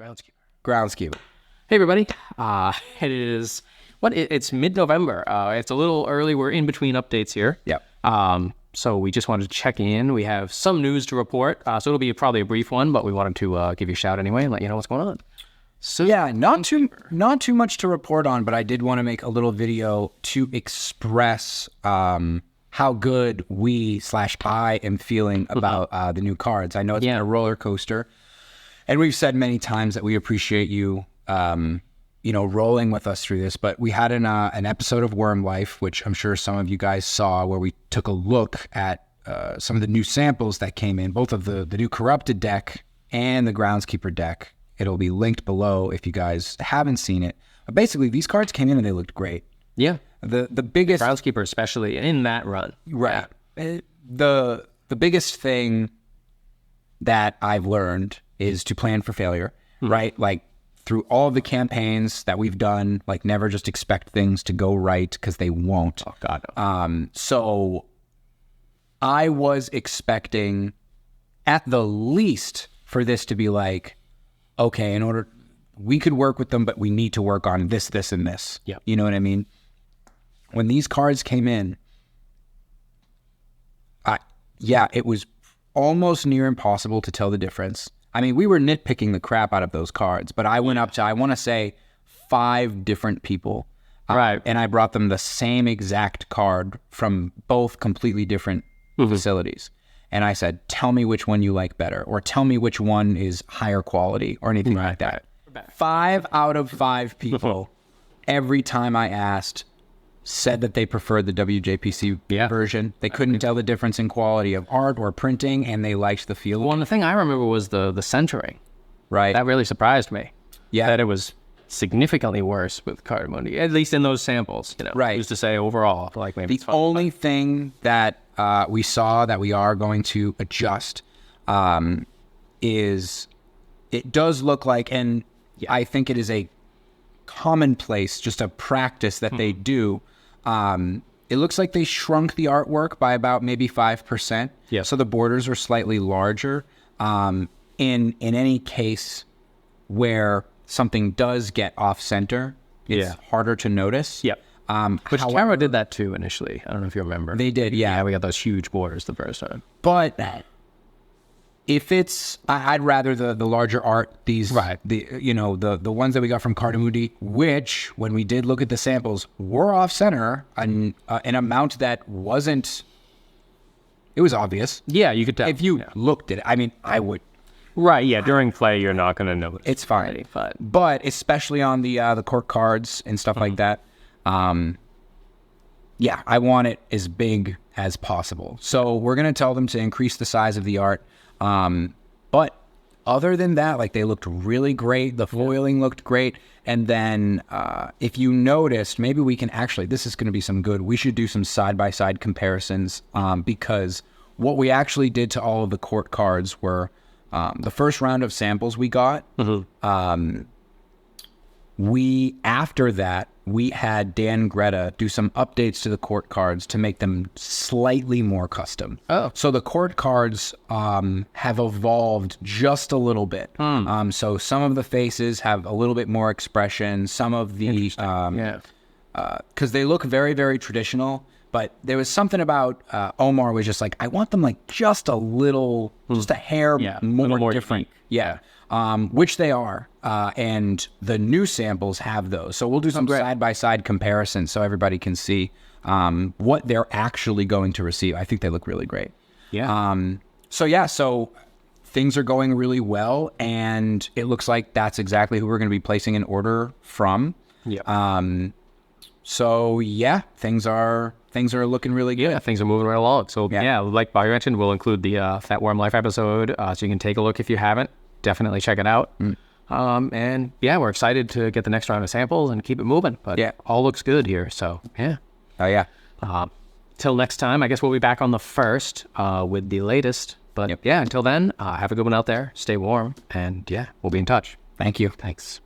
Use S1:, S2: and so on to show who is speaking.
S1: Groundskeeper.
S2: Groundskeeper.
S1: Hey everybody, it's mid-November. It's a little early. We're in between updates here.
S2: Yep.
S1: So we just wanted to check in. We have some news to report. So it'll be probably a brief one, but we wanted to give you a shout anyway and let you know what's going on.
S2: So yeah, not too much to report on, but I did want to make a little video to express how good I am feeling about the new cards. I know it's been a roller coaster, and we've said many times that we appreciate you, rolling with us through this. But we had an episode of Worm Life, which I'm sure some of you guys saw, where we took a look at some of the new samples that came in, both of the new Corrupted deck and the Groundskeeper deck. It'll be linked below if you guys haven't seen it. But basically, these cards came in and they looked great.
S1: Yeah.
S2: The biggest...
S1: Groundskeeper, especially in that run.
S2: Right. Yeah. The biggest thing that I've learned is to plan for failure, right? Like, through all of the campaigns that we've done, like, never just expect things to go right, because they won't.
S1: Oh, God, no.
S2: So I was expecting, at the least, for this to be like, okay, we could work with them, but we need to work on this, this, and this.
S1: Yeah.
S2: You know what I mean? When these cards came in, it was almost near impossible to tell the difference. I mean, we were nitpicking the crap out of those cards, but I went up to, I want to say, 5 different people.
S1: Right.
S2: And I brought them the same exact card from both completely different facilities. And I said, tell me which one you like better, or tell me which one is higher quality, or anything like that. Right. 5 out of 5 people, every time I asked, said that they preferred the WJPC version. They couldn't tell the difference in quality of art or printing, and they liked the feel.
S1: Well, and the thing I remember was the centering.
S2: Right.
S1: That really surprised me.
S2: Yeah.
S1: That it was significantly worse with Cardamundi, at least in those samples.
S2: Right.
S1: Who's to say overall, like maybe
S2: the only thing that we saw that we are going to adjust is it does look like, and I think it is a commonplace, just a practice that they do. It looks like they shrunk the artwork by about maybe 5%.
S1: Yeah.
S2: So the borders are slightly larger. In any case where something does get off center, it's harder to notice.
S1: Yep. Which camera did that too initially. I don't know if you remember.
S2: They did, yeah.
S1: Yeah, we got those huge borders the first time.
S2: But if it's, I'd rather the larger art, the ones that we got from Cardamundi, which when we did look at the samples were off center, an amount that wasn't. It was obvious.
S1: Yeah, you could tell
S2: if you looked at it. I mean, I would.
S1: Right. Yeah. During play, you're not going to notice.
S2: It's fine. But especially on the cork cards and stuff like that. I want it as big as possible. So we're going to tell them to increase the size of the art. But other than that, like, they looked really great. The foiling looked great. And then if you noticed, maybe we can actually, this is going to be some good. We should do some side-by-side comparisons because what we actually did to all of the court cards were the first round of samples we got. After that, we had Dan Greta do some updates to the court cards to make them slightly more custom. Oh. So the court cards have evolved just a little bit. So some of the faces have a little bit more expression. Some of the... because they look very, very traditional. But there was something about Omar was just like, I want them like just a little, just a hair more different.
S1: Unique.
S2: Which they are. And the new samples have those. So we'll do some side-by-side comparisons so everybody can see what they're actually going to receive. I think they look really great.
S1: Yeah.
S2: So things are going really well. And it looks like that's exactly who we're going to be placing an order from.
S1: Yeah.
S2: Things are looking really good.
S1: Yeah, things are moving right along. So like Bobby mentioned, we'll include the Fat Worm Life episode, so you can take a look if you haven't. Definitely check it out. And we're excited to get the next round of samples and keep it moving. But all looks good here. So
S2: Oh yeah.
S1: Till next time, I guess we'll be back on the 1st with the latest. But until then, have a good one out there. Stay warm, and we'll be in touch.
S2: Thank you.
S1: Thanks.